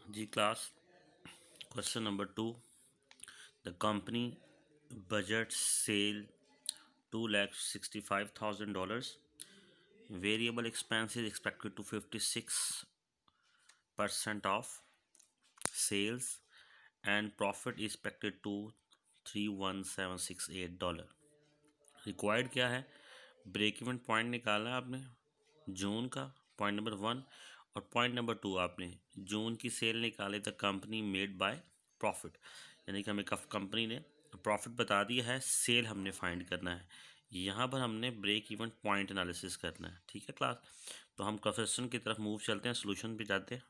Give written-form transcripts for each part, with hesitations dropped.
Ji class question number 2 the company budget sale $2,65,000 variable expense is expected to 56% of sales and profit is expected to $31768। Required क्या है? Break even point निकालना है आपने जून का, point number 1, और point number 2 आपने जून की cell निकाले the company made by profit, यानी कि हमें कंपनी ने प्रॉफिट बता दिया है, सेल हमने फाइंड करना है। यहाँ पर हमने ब्रेक इवन पॉइंट एनालिसिस करना है। ठीक है क्लास, तो हम क्वेश्चन की तरफ मूव चलते हैं, सोल्यूशन पे जाते हैं।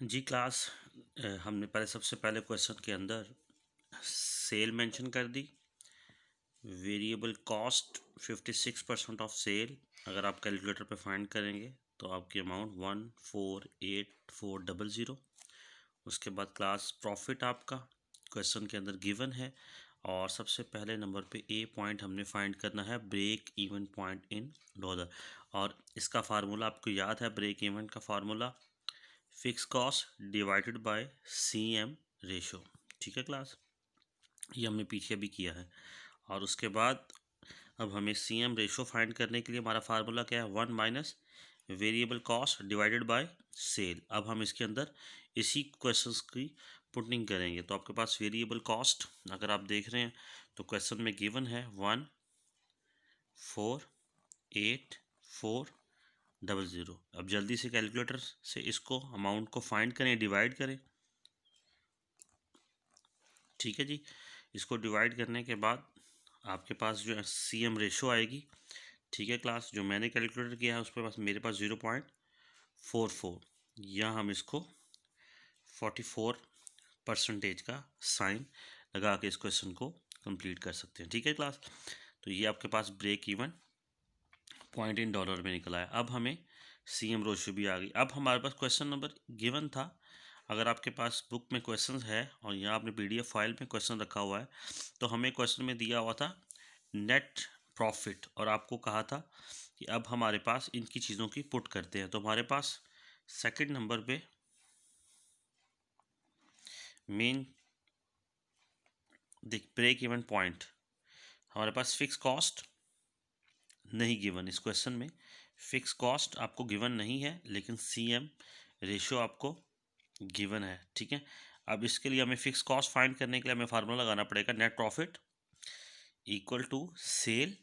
जी क्लास, हमने सबसे पहले क्वेश्चन के अंदर सेल मेंशन कर दी, वेरिएबल कॉस्ट 56% ऑफ सेल। अगर आप कैलकुलेटर पे फाइंड करेंगे तो आपकी अमाउंट 148400। उसके बाद क्लास प्रॉफिट आपका क्वेश्चन के अंदर गिवन है, और सबसे पहले नंबर पे ए पॉइंट हमने फाइंड करना है, break even point in dollar. और इसका फार्मूला आपको याद है, ब्रेक इवन का formula fixed cost divided by C M ratio. ठीक है क्लास, ये हमने पीछे भी किया है। और उसके बाद अब हमें सी एम रेशो फाइंड करने के लिए हमारा फार्मूला क्या है, 1 minus variable cost divided by sale. अब हम इसके अंदर इसी क्वेश्चंस की पुटिंग करेंगे। तो आपके पास वेरिएबल कॉस्ट अगर आप देख रहे हैं तो क्वेश्चन में गिवन है 148400। अब जल्दी से कैलकुलेटर से इसको अमाउंट को फाइंड करें, डिवाइड करें। ठीक है जी, इसको डिवाइड करने के बाद आपके पास जो सी एम रेशो आएगी। ठीक है क्लास, जो मैंने कैलकुलेट किया है उस पर मेरे पास 0.44, यहाँ हम इसको 44% का साइन लगा के इस क्वेश्चन को कंप्लीट कर सकते हैं। ठीक है क्लास, तो ये आपके पास break even point in dollar में निकला है। अब हमें सी एम रेशो भी आ गई। अब हमारे पास क्वेश्चन नंबर गिवन था, अगर आपके पास बुक में क्वेश्चन है और यहाँ आपने PDF फाइल में क्वेश्चन रखा हुआ है, तो हमें क्वेश्चन में दिया हुआ था नेट प्रॉफिट, और आपको कहा था कि अब हमारे पास इनकी चीज़ों की पुट करते हैं। तो हमारे पास सेकंड नंबर पे मेन ब्रेक इवन पॉइंट, हमारे पास फिक्स कॉस्ट नहीं गिवन। इस क्वेश्चन में फिक्स कॉस्ट आपको गिवन नहीं है, लेकिन CM रेशियो आपको गिवन है। ठीक है, अब इसके लिए हमें फिक्स कॉस्ट फाइंड करने के लिए हमें फार्मूला लगाना पड़ेगा, net profit equal to sale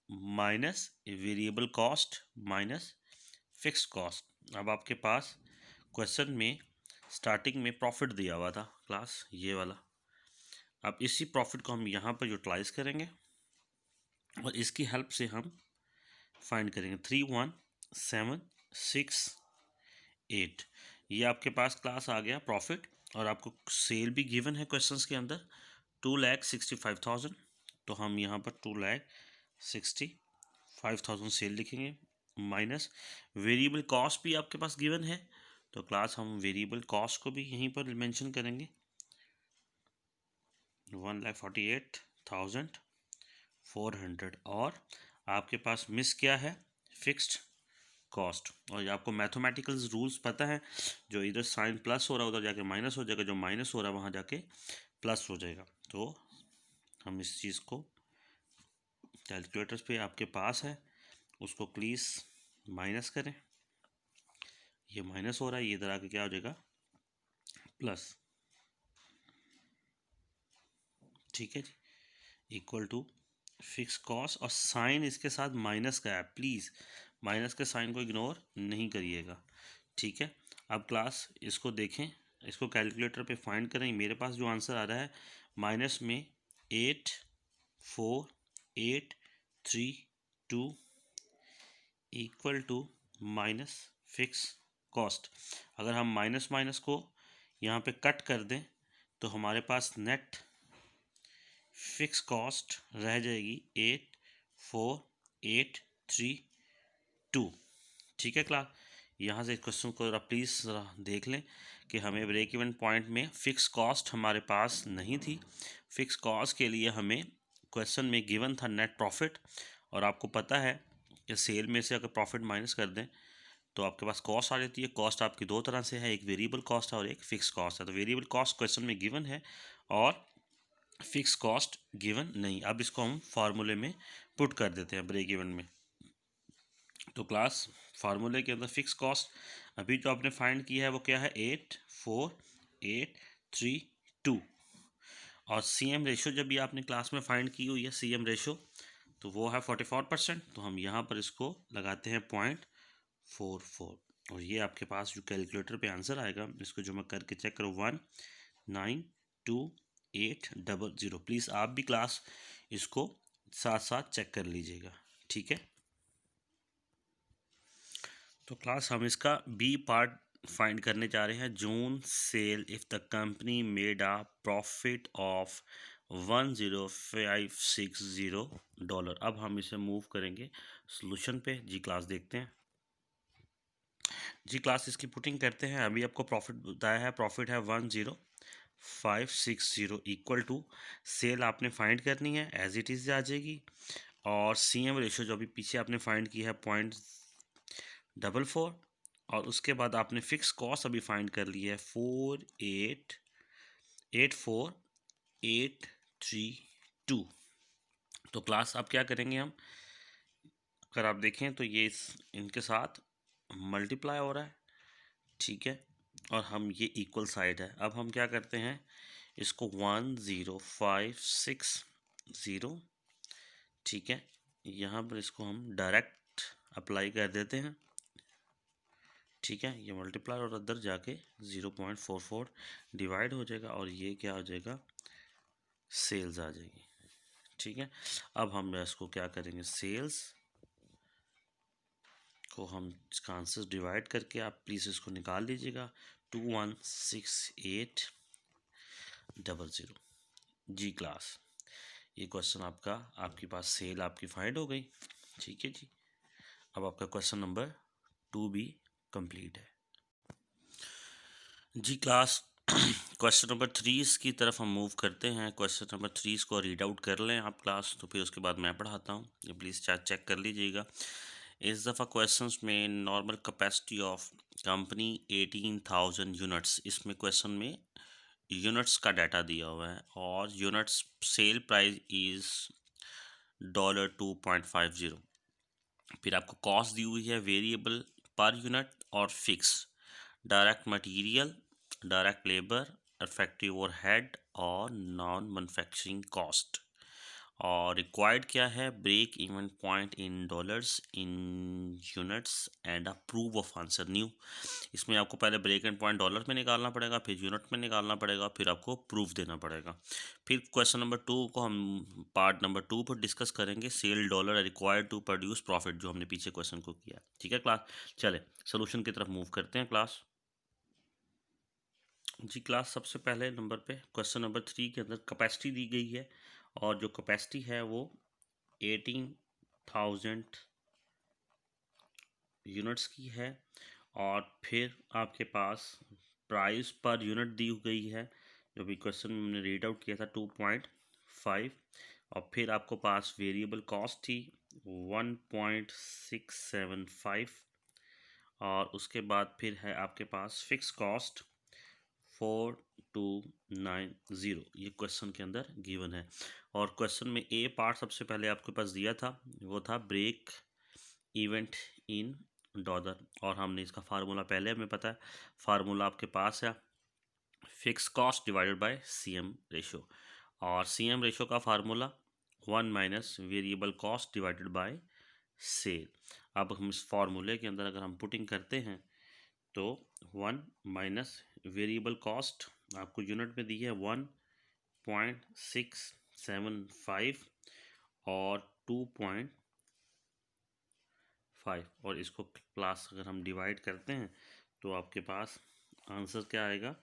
minus variable cost minus fixed cost. अब आपके पास क्वेश्चन में स्टार्टिंग में प्रॉफिट दिया हुआ था क्लास, ये वाला। अब इसी प्रॉफिट को हम यहाँ पर यूटिलाइज करेंगे और इसकी हेल्प से हम फाइंड करेंगे 31768। ये आपके पास क्लास आ गया प्रॉफिट, और आपको सेल भी गिवन है क्वेश्चंस के अंदर 2,65,000। तो हम यहाँ पर 2,65,000 सेल लिखेंगे, माइनस वेरिएबल कॉस्ट भी आपके पास गिवन है, तो क्लास हम वेरिएबल कॉस्ट को भी यहीं पर मेंशन करेंगे, 1,48,400। और आपके पास मिस क्या है, फिक्स्ड कॉस्ट। और ये आपको मैथमेटिकल रूल्स पता है, जो इधर साइन प्लस हो रहा है उधर जाके माइनस हो जाएगा, जो माइनस हो रहा है वहाँ जाके प्लस हो जाएगा। तो हम इस चीज़ को कैलकुलेटर पे आपके पास है, उसको प्लीज़ माइनस करें। ये माइनस हो रहा है, ये इधर आके क्या हो जाएगा, प्लस। ठीक है जी, इक्वल टू फिक्स कॉस्ट, और साइन इसके साथ माइनस का है, प्लीज़ माइनस के साइन को इग्नोर नहीं करिएगा। ठीक है, अब क्लास इसको देखें, इसको कैलकुलेटर पे फाइंड करें। मेरे पास जो आंसर आ रहा है माइनस में 84,832 equal to minus fixed cost. अगर हम माइनस माइनस को यहाँ पे कट कर दें तो हमारे पास नेट फिक्स कॉस्ट रह जाएगी 84,832। ठीक है क्लास, यहाँ से क्वेश्चन को ज़रा प्लीज़ ज़रा देख लें कि हमें ब्रेक इवन पॉइंट में फ़िक्स कॉस्ट हमारे पास नहीं थी। फ़िक्स कॉस्ट के लिए हमें क्वेश्चन में गिवन था नेट प्रॉफिट, और आपको पता है कि सेल में से अगर प्रॉफिट माइनस कर दें तो आपके पास कॉस्ट आ जाती है। कॉस्ट आपकी दो तरह से है, एक वेरिएबल कॉस्ट है और एक फिक्स कॉस्ट है। तो वेरिएबल कॉस्ट क्वेश्चन में गिवन है और फिक्स कॉस्ट गिवन नहीं। अब इसको हम फार्मूले में पुट कर देते हैं ब्रेक इवन में। तो क्लास फार्मूले के अंदर फिक्स कॉस्ट अभी जो आपने फाइंड किया है वो क्या है, 84832। और सी एम रेशो जब भी आपने क्लास में फाइंड की हुई है सी एम रेशो, तो वो है 44%। तो हम यहाँ पर इसको लगाते हैं 0.44 और ये आपके पास जो कैलकुलेटर पे आंसर आएगा, इसको जो मैं करके चेक करूँ, 192,800। प्लीज़ आप भी क्लास इसको साथ साथ चेक कर लीजिएगा, ठीक है। तो क्लास हम इसका बी पार्ट फाइंड करने जा रहे हैं। June sale if the company made a profit of $10560। अब हम इसे मूव करेंगे सॉल्यूशन पे। जी क्लास देखते हैं। जी क्लास इसकी पुटिंग करते हैं। अभी आपको प्रॉफिट बताया है, प्रॉफिट है 10560 इक्वल टू सेल आपने फाइंड करनी है, एज इट इज़ आ जाएगी। और सी एम रेशो जो अभी पीछे आपने फाइंड की है 0.44। और उसके बाद आपने फिक्स कॉस्ट अभी फाइंड कर ली है 4884832। तो क्लास अब क्या करेंगे हम, अगर आप देखें तो ये इनके साथ मल्टीप्लाई हो रहा है, ठीक है। और हम ये इक्वल साइड है। अब हम क्या करते हैं, इसको 10560, ठीक है, यहाँ पर इसको हम डायरेक्ट अप्लाई कर देते हैं, ठीक है। ये मल्टीप्लाई और अंदर जाके 0.44 डिवाइड हो जाएगा और ये क्या हो जाएगा, सेल्स आ जाएगी, ठीक है। अब हम इसको क्या करेंगे, सेल्स को हम इसका आंसर डिवाइड करके, आप प्लीज़ इसको निकाल लीजिएगा, 216800। जी क्लास ये क्वेश्चन आपका, आपके पास सेल आपकी फाइंड हो गई, ठीक है जी। अब आपका क्वेश्चन नंबर 2 भी कंप्लीट है। जी क्लास क्वेश्चन नंबर 3 की तरफ हम मूव करते हैं। क्वेश्चन नंबर 3 को रीड आउट कर लें आप क्लास, तो फिर उसके बाद मैं पढ़ाता हूँ, ये प्लीज़ चेक कर लीजिएगा। इस दफ़ा क्वेश्चंस में normal capacity of company 18,000 units, इसमें क्वेश्चन में यूनिट्स का डाटा दिया हुआ है और यूनिट्स सेल प्राइस इज़ $2.50। फिर आपको कॉस्ट दी हुई है वेरिएबल पर यूनिट और fixed, direct material, direct labour, effective overhead और नॉन मैन्युफैक्चरिंग कॉस्ट। और रिक्वायर्ड क्या है, break even point in dollars, in units and a proof of answer new. इसमें आपको पहले ब्रेक एंड पॉइंट डॉलर में निकालना पड़ेगा, फिर यूनिट में निकालना पड़ेगा, फिर आपको प्रूफ देना पड़ेगा। फिर क्वेश्चन नंबर 2 को हम पार्ट नंबर 2 पर डिस्कस करेंगे, sale dollar required to produce profit, जो हमने पीछे क्वेश्चन को किया, ठीक है क्लास। चले सोल्यूशन की तरफ मूव करते हैं क्लास। जी क्लास सबसे पहले नंबर पे क्वेश्चन नंबर 3 के अंदर कैपेसिटी दी गई है और जो कैपेसिटी है वो 18,000 यूनिट्स की है। और फिर आपके पास प्राइस पर यूनिट दी गई है, जो भी क्वेश्चन में हमने रीड आउट किया था 2.5। और फिर आपको पास वेरिएबल कॉस्ट थी 1.675। और उसके बाद फिर है आपके पास फिक्स कॉस्ट 4290, ये क्वेश्चन के अंदर गिवन है। और क्वेश्चन में ए पार्ट सबसे पहले आपके पास दिया था, वो था ब्रेक इवेंट इन डॉलर। और हमने इसका फार्मूला पहले हमें पता है, फार्मूला आपके पास है fixed cost divided by C M ratio. और सी एम रेशो का formula 1 minus variable cost divided by sale. अब हम इस फार्मूले के अंदर अगर हम पुटिंग करते हैं तो 1 माइनस वेरिएबल कॉस्ट आपको यूनिट में दी है 1.675 और 2.5, और इसको क्लास अगर हम डिवाइड करते हैं तो आपके पास आंसर क्या आएगा,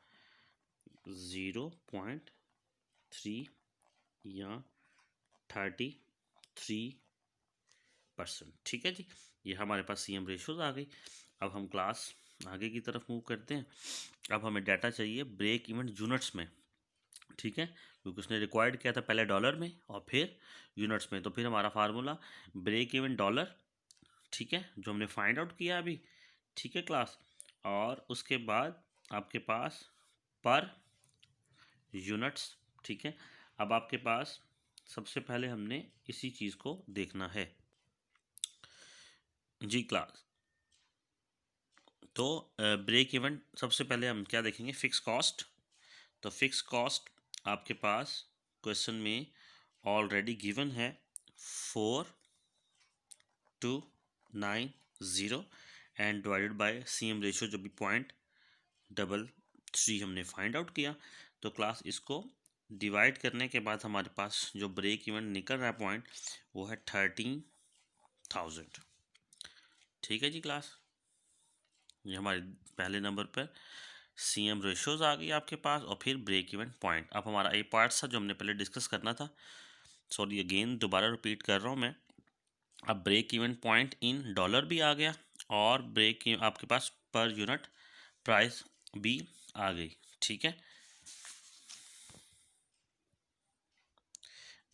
0.3 या 33%, ठीक है जी। ये हमारे पास सी एम रेशोज आ गई। अब हम क्लास आगे की तरफ मूव करते हैं। अब हमें डाटा चाहिए ब्रेक इवन यूनिट्स में, ठीक है, क्योंकि उसने रिक्वायर्ड किया था पहले डॉलर में और फिर यूनिट्स में। तो फिर हमारा फार्मूला ब्रेक इवन डॉलर, ठीक है, जो हमने फाइंड आउट किया अभी, ठीक है क्लास। और उसके बाद आपके पास पर यूनिट्स, ठीक है। अब आपके पास सबसे पहले हमने इसी चीज़ को देखना है जी क्लास। तो ब्रेक इवन सबसे पहले हम क्या देखेंगे, फिक्स कॉस्ट। तो फिक्स कॉस्ट आपके पास क्वेश्चन में ऑलरेडी गिवन है 4290 and divided by CM ratio जो भी 0.33 हमने फाइंड आउट किया। तो क्लास इसको डिवाइड करने के बाद हमारे पास जो ब्रेक इवन निकल रहा है पॉइंट वो है 13,000। ठीक है जी क्लास, ये हमारे पहले नंबर पर CM रेशियोज आ गई आपके पास और फिर ब्रेक इवन पॉइंट। अब हमारा एक पार्ट था जो हमने पहले डिस्कस करना था, सॉरी अगेन दोबारा रिपीट कर रहा हूँ मैं। अब break even point in dollar भी आ गया और ब्रेक आपके पास पर यूनिट प्राइस भी आ गई। ठीक है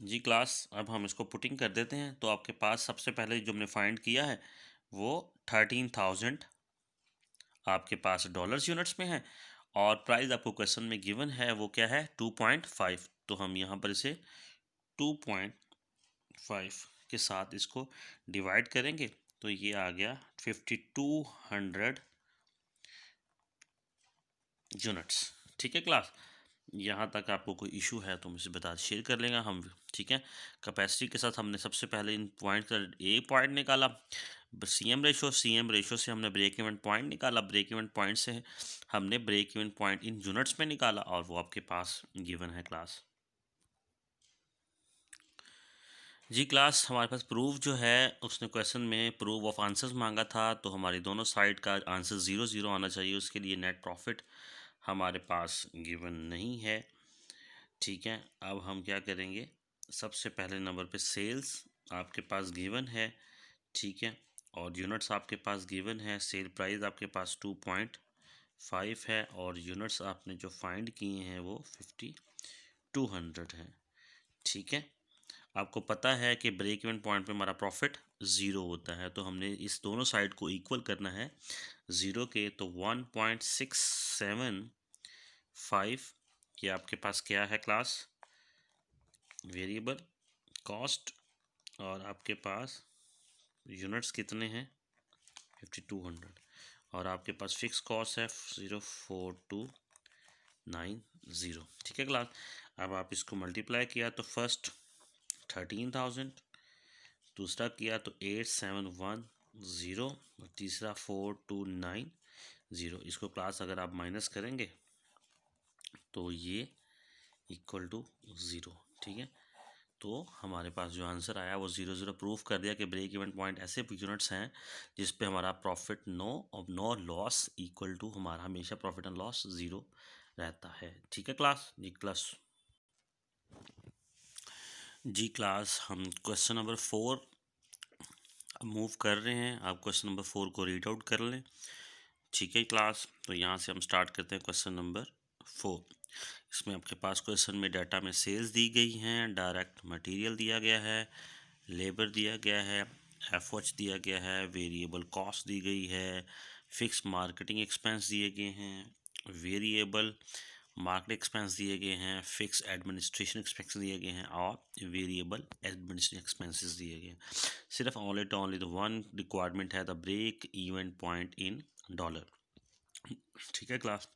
जी क्लास, अब हम इसको पुटिंग कर देते हैं। तो आपके पास सबसे पहले जो हमने फाइंड किया है वो 13,000 आपके पास डॉलर्स यूनिट्स में है और प्राइस आपको क्वेश्चन में गिवन है वो क्या है 2.5। तो हम यहाँ पर इसे 2.5 के साथ इसको डिवाइड करेंगे तो ये आ गया 5200 यूनिट्स। ठीक है क्लास, यहाँ तक आपको कोई इशू है तो मुझसे बता शेयर कर लेगा हम। ठीक है, कैपेसिटी के साथ हमने सबसे पहले इन पॉइंट का ए पॉइंट निकाला CM रेशो से हमने ब्रेक इवन पॉइंट निकाला, ब्रेक इवन पॉइंट से हमने break even point in units में निकाला और वो आपके पास गिवन है क्लास। जी क्लास, हमारे पास प्रूफ जो है उसने क्वेश्चन में प्रूफ ऑफ आंसर्स मांगा था तो हमारी दोनों साइड का आंसर 0 0 आना चाहिए। उसके लिए नेट प्रॉफिट हमारे पास गिवन नहीं है। ठीक है, अब हम क्या करेंगे, सबसे पहले नंबर पे सेल्स आपके पास गिवन है। ठीक है, और यूनिट्स आपके पास गिवन है। सेल प्राइस आपके पास 2.5 है और यूनिट्स आपने जो फाइंड किए हैं वो 5200 है। ठीक है, आपको पता है कि ब्रेक इवन पॉइंट पे हमारा प्रॉफिट 0 होता है तो हमने इस दोनों साइड को इक्वल करना है 0 के। तो 1.675 ये आपके पास क्या है क्लास, वेरिएबल कॉस्ट, और आपके पास यूनिट्स कितने हैं 5200 और आपके पास फिक्स कॉस्ट है 04290। ठीक है क्लास, अब आप इसको मल्टीप्लाई किया तो फर्स्ट 13,000, दूसरा किया तो 8710 और तीसरा 4290। इसको क्लास अगर आप माइनस करेंगे तो ये इक्वल टू 0। ठीक है, तो हमारे पास जो आंसर आया वो 0 0 प्रूफ कर दिया कि ब्रेक इवन पॉइंट ऐसे यूनिट्स हैं जिस पे हमारा प्रॉफिट नो और नो लॉस इक्वल टू हमारा हमेशा प्रॉफिट एंड लॉस 0 रहता है। ठीक है क्लास, जी क्लास हम क्वेश्चन नंबर 4 मूव कर रहे हैं। आप क्वेश्चन नंबर 4 को रीड आउट कर लें। ठीक है क्लास, तो यहाँ से हम स्टार्ट करते हैं क्वेश्चन नंबर 4। इसमें आपके पास क्वेश्चन में डाटा में सेल्स दी गई हैं, डायरेक्ट मटेरियल दिया गया है, लेबर दिया गया है, एफओएच दिया गया है, वेरिएबल कॉस्ट दी गई है, फिक्स मार्केटिंग एक्सपेंस दिए गए हैं, वेरिएबल मार्केट एक्सपेंस दिए गए हैं, फिक्स एडमिनिस्ट्रेशन एक्सपेंस दिए गए हैं और वेरिएबल एडमिनिस्ट्रेशन एक्सपेंसेस दिए गए हैं। सिर्फ ओनली द वन रिक्वायरमेंट है the break even point in dollar. ठीक है क्लास,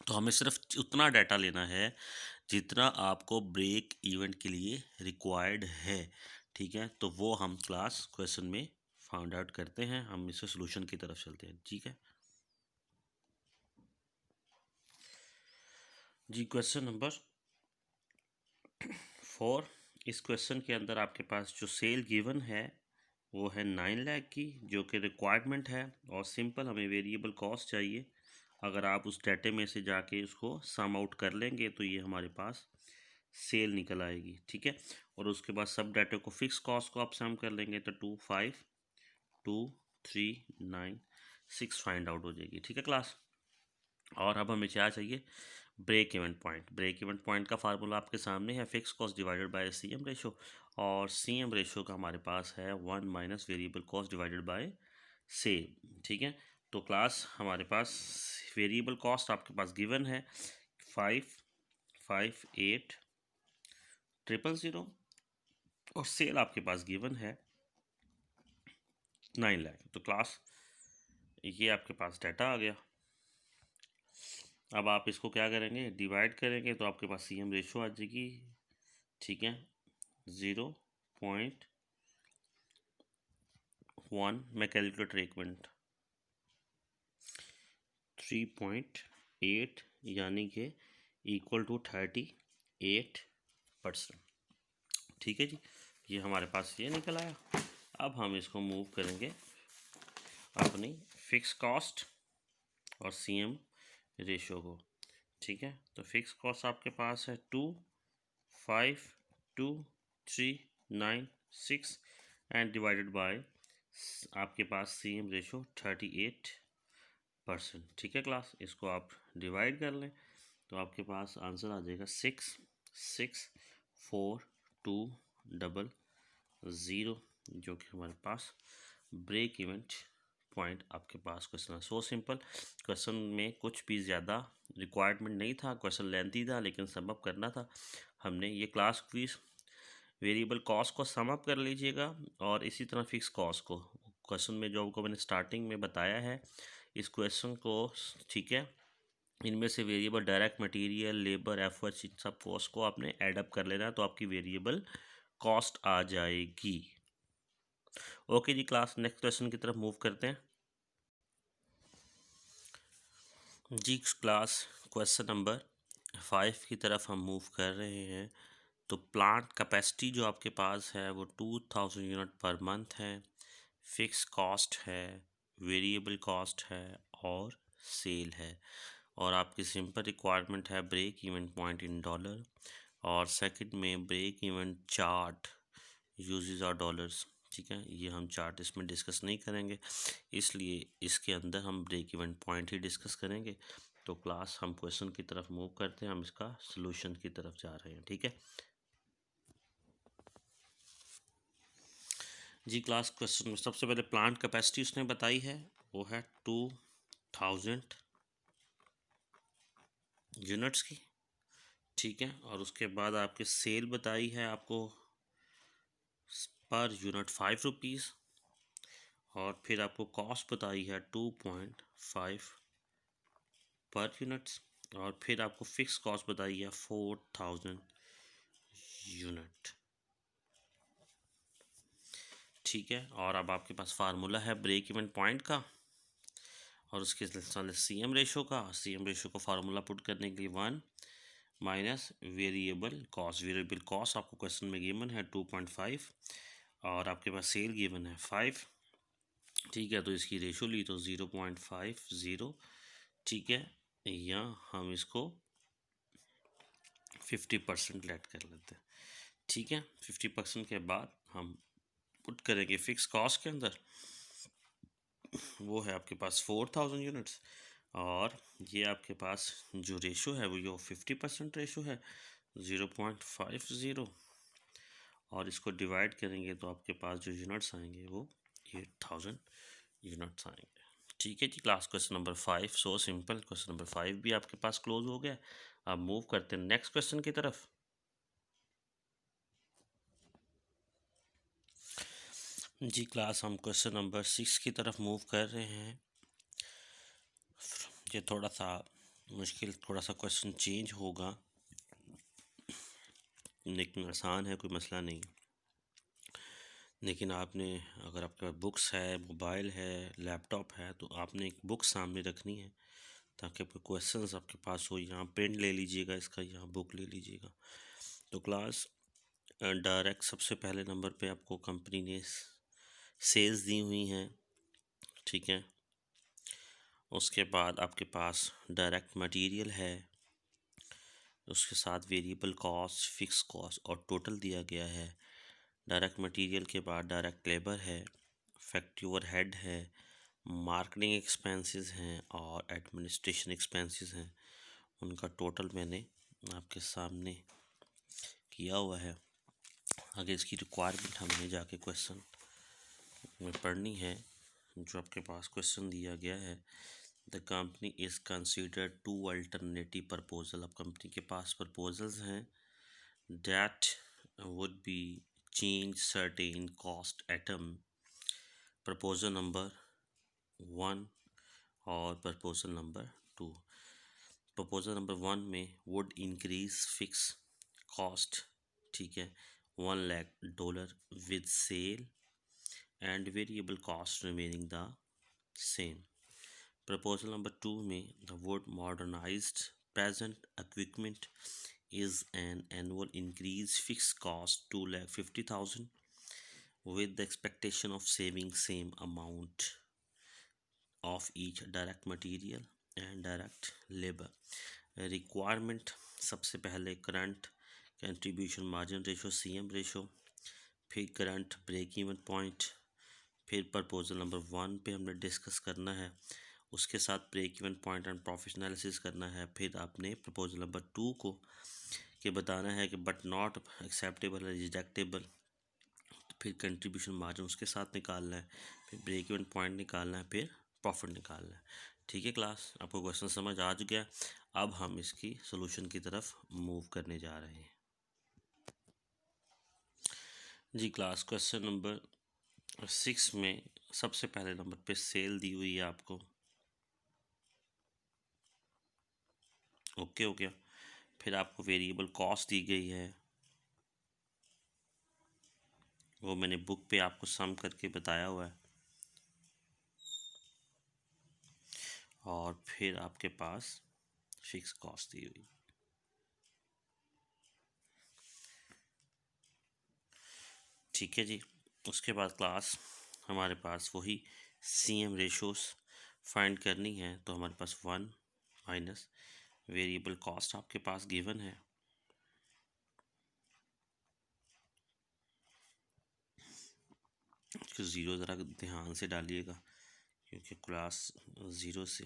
तो हमें सिर्फ उतना डाटा लेना है जितना आपको ब्रेक इवेंट के लिए रिक्वायर्ड है। ठीक है, तो वो हम क्लास क्वेश्चन में फाइंड आउट करते हैं। हम इससे सोल्यूशन की तरफ चलते हैं। ठीक है जी, क्वेश्चन नंबर 4। इस क्वेश्चन के अंदर आपके पास जो सेल गिवन है वो है 9 लाख की, जो कि रिक्वायरमेंट है और सिंपल हमें वेरिएबल कॉस्ट चाहिए। अगर आप उस डाटे में से जाके उसको सम आउट कर लेंगे तो ये हमारे पास सेल निकल आएगी। ठीक है, और उसके बाद सब डाटे को फिक्स कॉस्ट को आप सम कर लेंगे तो 252396 फाइंड आउट हो जाएगी। ठीक है क्लास, और अब हमें क्या चाहिए, break even point. Break even point का फार्मूला आपके सामने है, fixed cost divided by CM ratio, और CM रेशो का हमारे पास है 1 minus variable cost divided by sale. ठीक है, तो क्लास हमारे पास वेरिएबल कॉस्ट आपके पास गिवन है 558,000 और सेल आपके पास गिवन है 9 लाख। तो क्लास ये आपके पास डाटा आ गया। अब आप इसको क्या करेंगे, डिवाइड करेंगे तो आपके पास CM रेशो आ जाएगी, ठीक है, 0.1, मैं कैलकुलेटर 1 मिनट, 3.8 यानी कि इक्वल टू 38%। ठीक है जी, ये हमारे पास ये निकल आया। अब हम इसको मूव करेंगे अपनी फिक्स कॉस्ट और CM रेशो को। ठीक है, तो फिक्स कॉस्ट आपके पास है 252,396 एंड डिवाइडेड बाय आपके पास CM रेशो 38%। ठीक है क्लास, इसको आप डिवाइड कर लें तो आपके पास आंसर आ जाएगा 6,6,4,2,0, जो कि हमारे पास ब्रेक इवेंट पॉइंट आपके पास क्वेश्चन है। सो सिंपल क्वेश्चन में कुछ भी ज़्यादा रिक्वायरमेंट नहीं था, क्वेश्चन लेंथी था लेकिन सम अप करना था हमने। ये क्लास क्विज वेरिएबल कॉस्ट को सम अप कर लीजिएगा और इसी तरह फिक्स कॉस्ट को क्वेश्चन में जो आपको मैंने स्टार्टिंग में बताया है इस क्वेश्चन को, ठीक है, इनमें से variable direct material, labour, efforts, इन सब कॉस्ट को आपने ऐड अप कर लेना है तो आपकी वेरिएबल कॉस्ट आ जाएगी। ओके जी क्लास, नेक्स्ट क्वेश्चन की तरफ मूव करते हैं जी। क्लास क्वेश्चन नंबर 5 की तरफ हम मूव कर रहे हैं। तो प्लांट कैपेसिटी जो आपके पास है वो 2000 यूनिट पर मंथ है, फिक्स कॉस्ट है, वेरिएबल कॉस्ट है और सेल है। और आपकी सिंपल रिक्वायरमेंट है break even point in dollar, और सेकंड में ब्रेक इवन चार्ट यूजेस और डॉलर्स। ठीक है, ये हम चार्ट इसमें डिस्कस नहीं करेंगे, इसलिए इसके अंदर हम ब्रेक इवन पॉइंट ही डिस्कस करेंगे। तो क्लास हम क्वेश्चन की तरफ मूव करते हैं, हम इसका सॉल्यूशन की तरफ जा रहे हैं। ठीक है जी क्लास, क्वेश्चन में सबसे पहले प्लांट कैपेसिटी उसने बताई है वो है 2000 यूनिट्स की। ठीक है, और उसके बाद आपकी सेल बताई है आपको पर यूनिट 5 रुपीज़, और फिर आपको कॉस्ट बताई है 2.5 पर यूनिट्स, और फिर आपको फिक्स कॉस्ट बताई है 4000 यूनिट। ठीक है, और अब आपके पास फार्मूला है ब्रेक इवन पॉइंट का और उसके साथ CM रेशो का। CM रेशो को फार्मूला पुट करने के लिए 1 minus variable cost. Variable cost आपको क्वेश्चन में गिवन है 2.5 और आपके पास सेल गिवन है 5। ठीक है, तो इसकी रेशो ली तो 0.50। ठीक है, या हम इसको 50% लेट कर लेते हैं। ठीक है, 50% के बाद हम पुट करेंगे फिक्स कॉस्ट के अंदर, वो है आपके पास 4000 यूनिट्स, और ये आपके पास जो रेशो है वो जो 50% रेशो है 0.50, और इसको डिवाइड करेंगे तो आपके पास जो यूनिट्स आएंगे वो 8000 यूनिट्स आएंगे। ठीक है जी class, question number 5 so simple, question number 5 भी आपके पास क्लोज हो गया। अब मूव करते हैं नेक्स्ट क्वेश्चन की तरफ। जी क्लास, हम क्वेश्चन नंबर 6 की तरफ मूव कर रहे हैं। ये थोड़ा सा मुश्किल, थोड़ा सा क्वेश्चन चेंज होगा लेकिन आसान है, कोई मसला नहीं। लेकिन आपने, अगर आपके पास बुक्स है, मोबाइल है, लैपटॉप है, तो आपने एक बुक सामने रखनी है ताकि आपके क्वेश्चंस आपके पास हो। यहाँ प्रिंट ले लीजिएगा इसका, यहाँ बुक ले लीजिएगा। तो क्लास डायरेक्ट सबसे पहले नंबर पे आपको कंपनी ने सेल्स दी हुई हैं। ठीक है, उसके बाद आपके पास डायरेक्ट मटेरियल है, उसके साथ वेरिएबल कॉस्ट, फिक्स कॉस्ट और टोटल दिया गया है। डायरेक्ट मटेरियल के बाद डायरेक्ट लेबर है, फैक्ट्री ओवरहेड है, मार्केटिंग एक्सपेंसेस हैं और एडमिनिस्ट्रेशन एक्सपेंसेस हैं। उनका टोटल मैंने आपके सामने किया हुआ है। आगे इसकी रिक्वायरमेंट हमने जाके क्वेश्चन में पढ़नी है। जो आपके पास क्वेश्चन दिया गया है, the company is considered to alternative proposal. अब कंपनी के पास प्रपोजल्स हैं that would be change certain cost atom। Proposal number 1 और प्रपोजल नंबर 2। प्रपोजल नंबर 1 में वुड इंक्रीज फिक्स कॉस्ट, ठीक है, $1 lakh with sale and variable cost remaining the same. Proposal number 2 में the would modernized present equipment is an annual increase fixed cost $2,50,000 with the expectation of saving same amount of each direct material and direct labor। Requirement सबसे पहले current contribution margin ratio CM ratio, फिर current break even point, फिर proposal number 1 पे हमने discuss करना है, उसके साथ break even point and profit analysis करना है। फिर आपने प्रपोजल नंबर 2 को के बताना है कि बट नॉट एक्सेप्टेबल रिजेक्टेबल, फिर कंट्रीब्यूशन मार्जिन उसके साथ निकालना है, फिर ब्रेक इवन पॉइंट निकालना है, फिर प्रॉफिट निकालना है। ठीक है क्लास, आपको क्वेश्चन समझ आ गया। अब हम इसकी सॉल्यूशन की तरफ मूव करने जा रहे हैं। जी क्लास, क्वेश्चन नंबर 6 में सबसे पहले नंबर पे सेल दी हुई है आपको। ओके हो गया। फिर आपको वेरिएबल कॉस्ट दी गई है, वो मैंने बुक पे आपको सम करके बताया हुआ है। और फिर आपके पास फिक्स कॉस्ट दी हुई। ठीक है जी। उसके बाद क्लास हमारे पास वही CM रेशोस फाइंड करनी है, तो हमारे पास 1 माइनस वेरिएबल कॉस्ट आपके पास गिवन है, इसको ज़ीरो ज़रा ध्यान से डालिएगा क्योंकि क्लास 0 से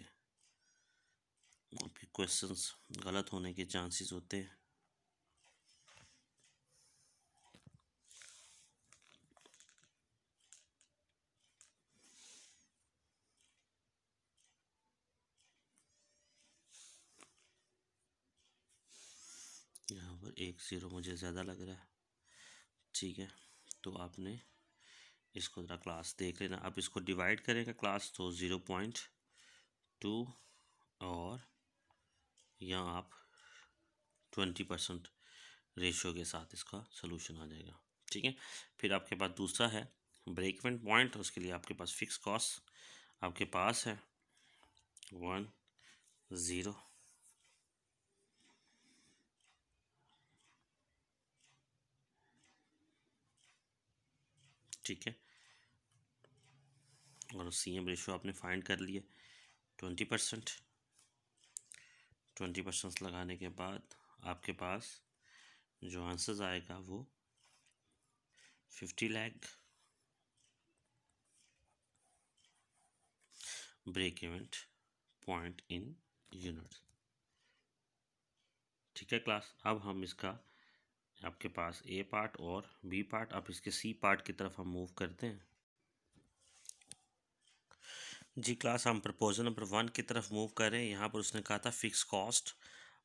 आपके क्वेश्चंस गलत होने के चांसेस होते हैं। यहाँ पर 1 0 मुझे ज़्यादा लग रहा है। ठीक है, तो आपने इसको ज़रा क्लास देख लेना। आप इसको डिवाइड करेंगे क्लास तो 0.2 और यहाँ आप 20% रेशियो के साथ इसका सोल्यूशन आ जाएगा। ठीक है, फिर आपके पास दूसरा है ब्रेक इवन पॉइंट, उसके लिए आपके पास फिक्स कॉस्ट आपके पास है 1 0। ठीक है, और CM रेशियो आपने फाइंड कर लिए 20%। 20% लगाने के बाद आपके पास जो आंसर आएगा वो 50 lakh break even point in units. ठीक है क्लास, अब हम इसका आपके पास A पार्ट और B पार्ट, अब इसके C पार्ट की तरफ हम मूव करते हैं। जी क्लास, हम प्रपोजल नंबर 1 की तरफ मूव कर रहे हैं। यहाँ पर उसने कहा था फिक्स कॉस्ट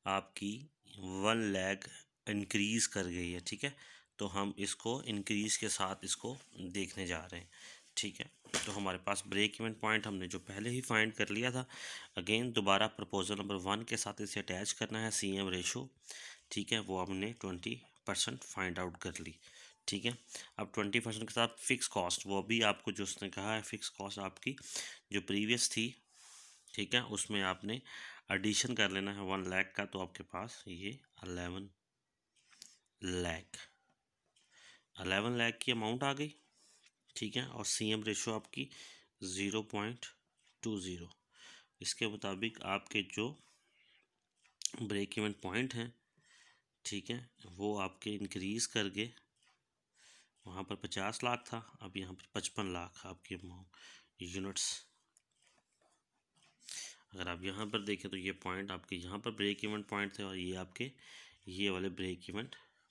आपकी 1 लाख इंक्रीज़ कर गई है। ठीक है, तो हम इसको इंक्रीज़ के साथ इसको देखने जा रहे हैं। ठीक है, तो हमारे पास ब्रेक इवन पॉइंट हमने जो पहले ही फाइंड कर लिया था, अगेन दोबारा प्रपोजल नंबर 1 के साथ इसे अटैच करना है CM रेशो। ठीक है, वो हमने 20% फाइंड आउट कर ली। ठीक है, अब 20% के साथ फिक्स कॉस्ट, वो भी आपको जो उसने कहा है फिक्स कॉस्ट आपकी जो प्रीवियस थी, ठीक है, उसमें आपने एडिशन कर लेना है 1 लाख का, तो आपके पास ये 11 लाख की अमाउंट आ गई। ठीक है, और CM रेशो आपकी 0.20। इसके मुताबिक आपके जो ब्रेक इवन पॉइंट हैं, ठीक है, वो आपके इंक्रीज़ कर गए। वहाँ पर 50 लाख था, अब यहाँ पर 55 लाख आपके यूनिट्स। अगर आप यहाँ पर देखें तो ये पॉइंट आपके यहाँ पर ब्रेक इवन पॉइंट थे और ये आपके ये वाले break even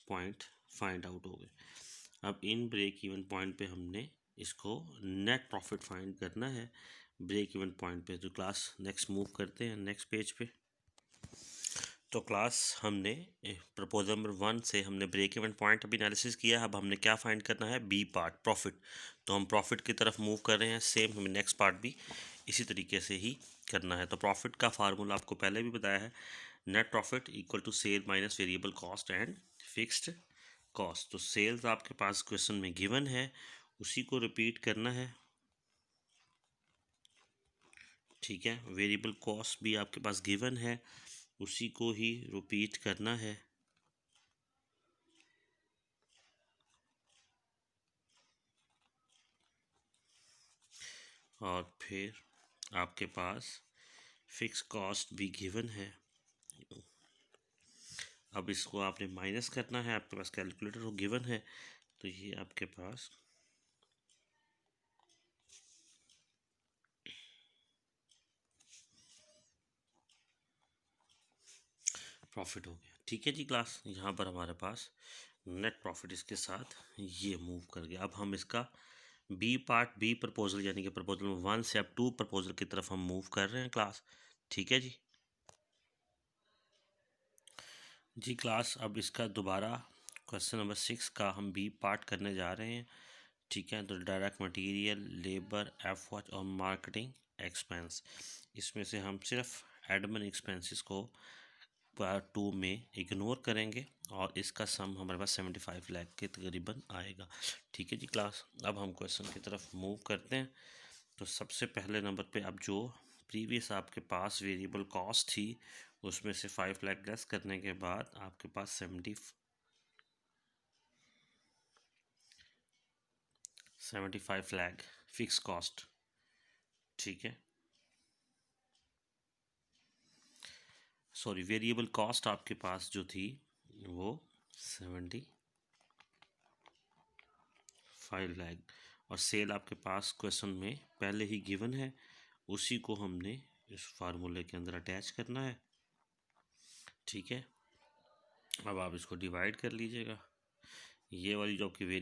point find out हो गए। अब इन ब्रेक इवन पॉइंट पे हमने इसको नेट प्रॉफिट फाइंड करना है ब्रेक इवन पॉइंट पे। तो क्लास नेक्स्ट मूव करते हैं नेक्स्ट पेज पे। तो क्लास हमने प्रपोजल नंबर 1 से हमने ब्रेक इवन पॉइंट अभी एनालिसिस किया है। अब हमने क्या फाइंड करना है, बी पार्ट प्रॉफिट। तो हम प्रॉफिट की तरफ मूव कर रहे हैं। सेम हमें नेक्स्ट पार्ट भी इसी तरीके से ही करना है। तो प्रॉफिट का फार्मूला आपको पहले भी बताया है, net profit equal to sale minus variable cost and fixed cost. तो सेल्स आपके पास क्वेश्चन में गिवन है, उसी को रिपीट करना है। ठीक है, वेरिएबल कॉस्ट भी आपके पास गिवन है, उसी को ही रिपीट करना है। और फिर आपके पास फिक्स कॉस्ट भी गिवन है। अब इसको आपने माइनस करना है, आपके पास कैलकुलेटर हो गिवन है। तो ये आपके पास प्रॉफिट हो गया। ठीक है जी क्लास, यहाँ पर हमारे पास नेट प्रॉफिट इसके साथ ये मूव कर गया। अब हम इसका बी पार्ट, बी प्रपोजल यानी कि प्रपोजल 1 से अब 2 प्रपोजल की तरफ हम मूव कर रहे हैं क्लास। ठीक है जी क्लास, अब इसका दोबारा क्वेश्चन नंबर 6 का हम बी पार्ट करने जा रहे हैं। ठीक है, तो direct material, labour, F watch और मार्केटिंग एक्सपेंस, इसमें से हम सिर्फ एडमिन एक्सपेंसेस को पार्ट 2 में इग्नोर करेंगे और इसका सम हमारे पास 75 लाख के तकरीबन आएगा। ठीक है जी क्लास, अब हम क्वेश्चन की तरफ मूव करते हैं। तो सबसे पहले नंबर पे अब जो प्रीवियस आपके पास वेरिएबल कॉस्ट थी, उसमें से 5 लाख लेस करने के बाद आपके पास 75 लाख फिक्स कॉस्ट। ठीक है, सॉरी, वेरिएबल कॉस्ट आपके पास जो थी वो 75 लाख, और सेल आपके पास क्वेश्चन में पहले ही गिवन है, उसी को हमने इस फार्मूले के अंदर अटैच करना है। ठीक है, अब आप इसको डिवाइड कर लीजिएगा। ये वाली जो आपकी